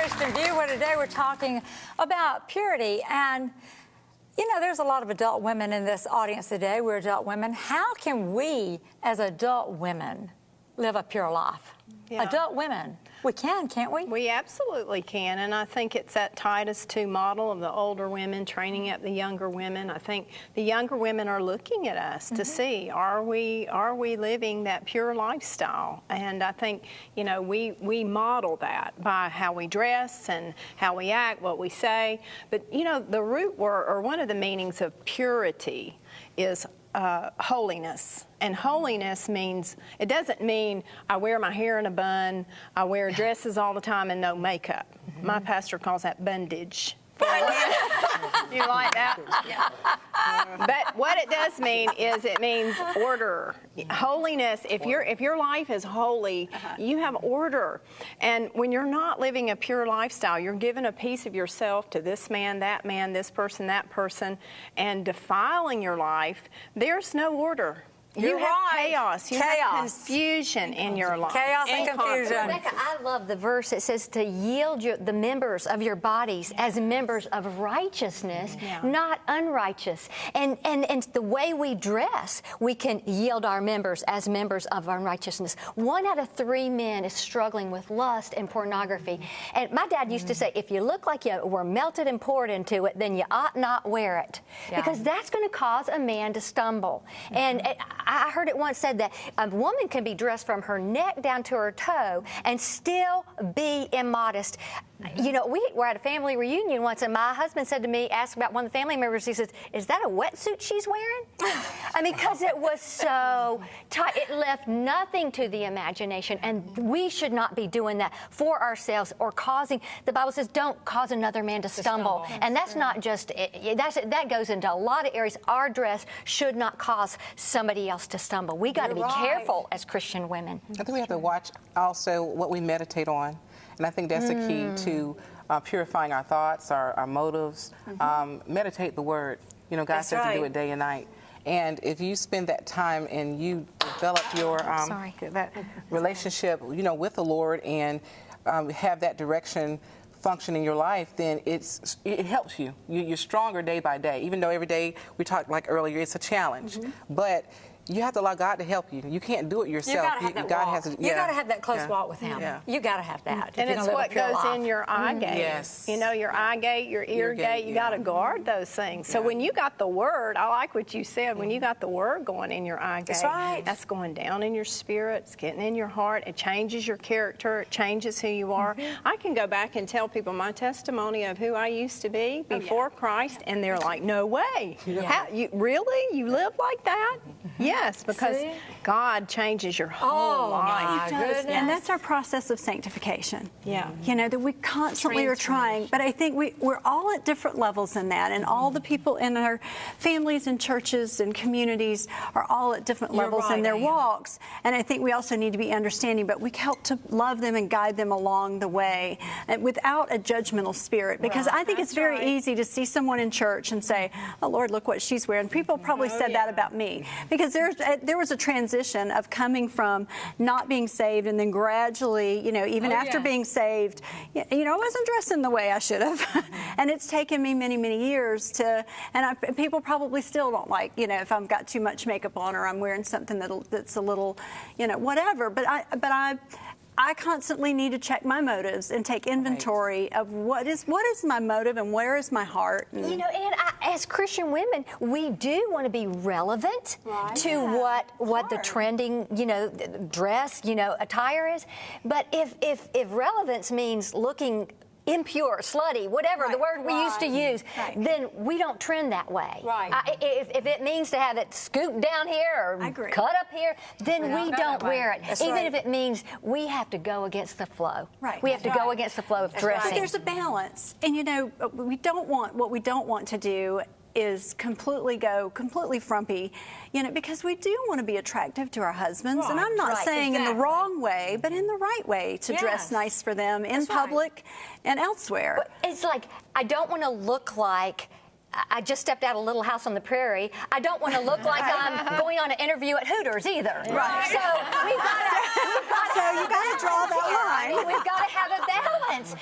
Christian View, where today we're talking about purity. And, you know, there's a lot of adult women in this audience today. We're adult women. How can we, as adult women, live a pure life? Yeah. Adult women. We can, can't we? We absolutely can, and I think it's that Titus 2 model of the older women training up the younger women. I think the younger women are looking at us to see, are we living that pure lifestyle? And I think, you know, we model that by how we dress and how we act, what we say. But, you know, the root word, or one of the meanings of purity is holiness. And holiness means, it doesn't mean I wear my hair in a bun, I wear dresses all the time and no makeup. My pastor calls that bondage. You like that? Yeah. But what it does mean is it means order. Holiness, if your life is holy, you have order. And when you're not living a pure lifestyle, you're giving a piece of yourself to this man, this person, that person, and defiling your life, there's no order. You have chaos. You have confusion in your life. Chaos and confusion. Rebecca, I love the verse. It says to yield the members of your bodies as members of righteousness, not unrighteous. And the way we dress, we can yield our members as members of unrighteousness. 1 out of 3 men is struggling with lust and pornography. And my dad used to say, if you look like you were melted and poured into it, then you ought not wear it. Because that's going to cause a man to stumble. And I heard it once said that a woman can be dressed from her neck down to her toe and still be immodest. You know, we were at a family reunion once, and my husband said to me, asked about one of the family members, he says, is that a wetsuit she's wearing? I mean, because it was so tight. It left nothing to the imagination, and we should not be doing that for ourselves or causing, the Bible says, don't cause another man to stumble. And that's not just, that goes into a lot of areas. Our dress should not cause somebody else to stumble. We got to be careful as Christian women. I think we have to watch also what we meditate on. And I think that's the key to purifying our thoughts, our motives. Meditate the Word. You know, God says to do it day and night. And if you spend that time and you develop your that relationship, you know, with the Lord and have that direction function in your life, then it helps you. You're stronger day by day. Even though every day, we talked like earlier, it's a challenge. But you have to allow God to help you. You can't do it yourself. You got to have that walk. You got to have that close walk with Him. You got to have that. And it's what goes in your eye gate. Yes. You know, your eye gate, your ear gate. You got to guard those things. So when you got the Word, I like what you said. When you got the Word going in your eye gate, that's going down in your spirit. It's getting in your heart. It changes your character. It changes who you are. I can go back and tell people my testimony of who I used to be before Christ, and they're like, "No way! How, you really? You live like that?" Yes, because God changes your whole life. He does. And that's our process of sanctification. Yeah. You know, that we constantly are trying. But I think we're all at different levels in that. And all the people in our families and churches and communities are all at different levels in their walks. And I think we also need to be understanding, but we help to love them and guide them along the way and without a judgmental spirit. Because I think it's very easy to see someone in church and say, oh, Lord, look what she's wearing. People probably said that about me. Because there was a transition of coming from not being saved and then gradually, you know, even after being saved, you know, I wasn't dressing the way I should have. And it's taken me many, many years to, and people probably still don't like, you know, if I've got too much makeup on or I'm wearing something that's a little, you know, whatever. But I constantly need to check my motives and take inventory of what is my motive and where is my heart. You know, and as Christian women, we do want to be relevant to what the trending, you know, dress, you know, attire is. But if relevance means looking impure, slutty, whatever the word we used to use, then we don't trend that way. If it means to have it scooped down here or cut up here, then we don't wear it. Even if it means we have to go against the flow. We have to go against the flow of dressing. But there's a balance. And, you know, what we don't want to do is completely frumpy, you know, because we do want to be attractive to our husbands. And I'm not saying in the wrong way, but in the right way to dress nice for them in public and elsewhere. But it's like, I don't want to look like I just stepped out of Little House on the Prairie. I don't want to look like I'm going on an interview at Hooters either. Right. So we've got to. So you got to draw that line. We've got to have a balance.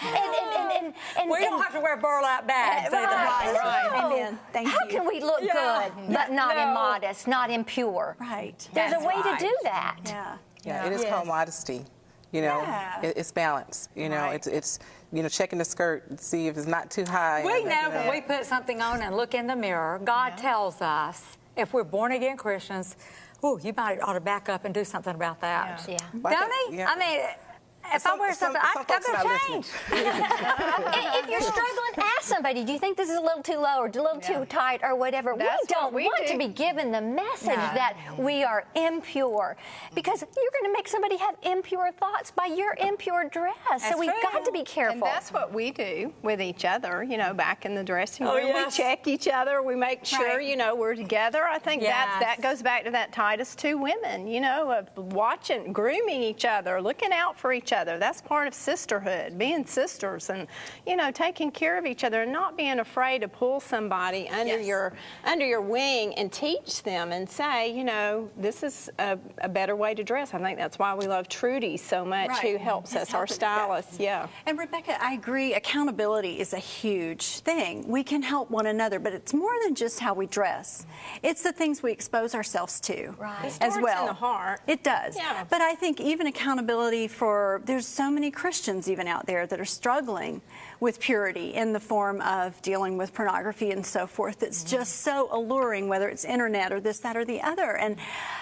And we don't have to wear burlap bags. Right. No. Amen. Thank How you. can we look good, but not immodest, not impure? Right. There's a way to do that. Yeah. Yeah, it is called modesty. You know, it's balance. You know, it's you know, checking the skirt to see if it's not too high. We know when we put something on and look in the mirror, God tells us, if we're born again Christians, oh, you might ought to back up and do something about that. Yeah. Don't he? I mean, if I wear something, I'm going to change. If you're struggling, ask somebody, do you think this is a little too low or a little too tight or whatever? We don't want to be given the message that we are impure, because you're going to make somebody have impure thoughts by your impure dress. So we've got to be careful. And that's what we do with each other, you know, back in the dressing room. yes. We check each other. We make sure, you know, we're together. I think that goes back to that Titus 2 women, you know, of watching, grooming each other, looking out for each other. That's part of sisterhood, being sisters and, you know, taking care of each other and not being afraid to pull somebody under your wing and teach them and say, you know, this is a better way to dress. I think that's why we love Trudy so much, who helps us, our stylist. Yeah. And Rebecca, I agree, accountability is a huge thing. We can help one another, but it's more than just how we dress. It's the things we expose ourselves to as well. In the heart. It does. Yeah. But I think even accountability for, there's so many Christians even out there that are struggling with purity in the form of dealing with pornography and so forth. It's just so alluring, whether it's internet or this, that, or the other. And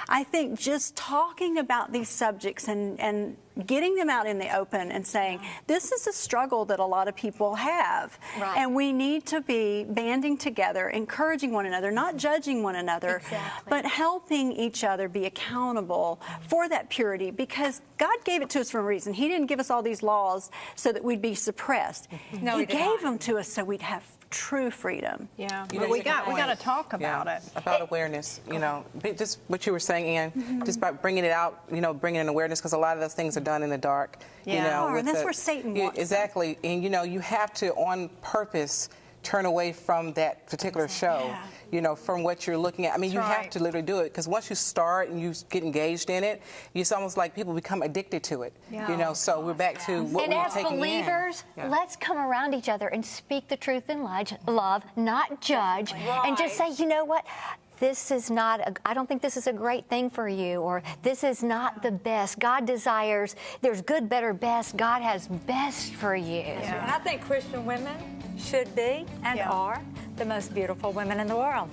I think just talking about these subjects and getting them out in the open and saying, this is a struggle that a lot of people have. Right. And we need to be banding together, encouraging one another, not judging one another, but helping each other be accountable for that purity, because God gave it to us for a reason. He didn't give us all these laws so that we'd be suppressed. No, he gave them to us so we'd have true freedom. Yeah, You but know, we got to talk about it. About awareness, you know, just what you were saying, Ann, just by bringing it out, you know, bringing in awareness, because a lot of those things are done in the dark. You know, and that's where Satan wants them. Exactly, and you know, you have to on purpose turn away from that particular show, you know, from what you're looking at. I mean, you have to literally do it, because once you start and you get engaged in it, it's almost like people become addicted to it, you know, so we're back to what we're taking in. And as believers, let's come around each other and speak the truth in love, not judge, and just say, you know what? This is not, I don't think this is a great thing for you, or this is not the best. God desires, there's good, better, best. God has best for you. And I think Christian women should be and are the most beautiful women in the world.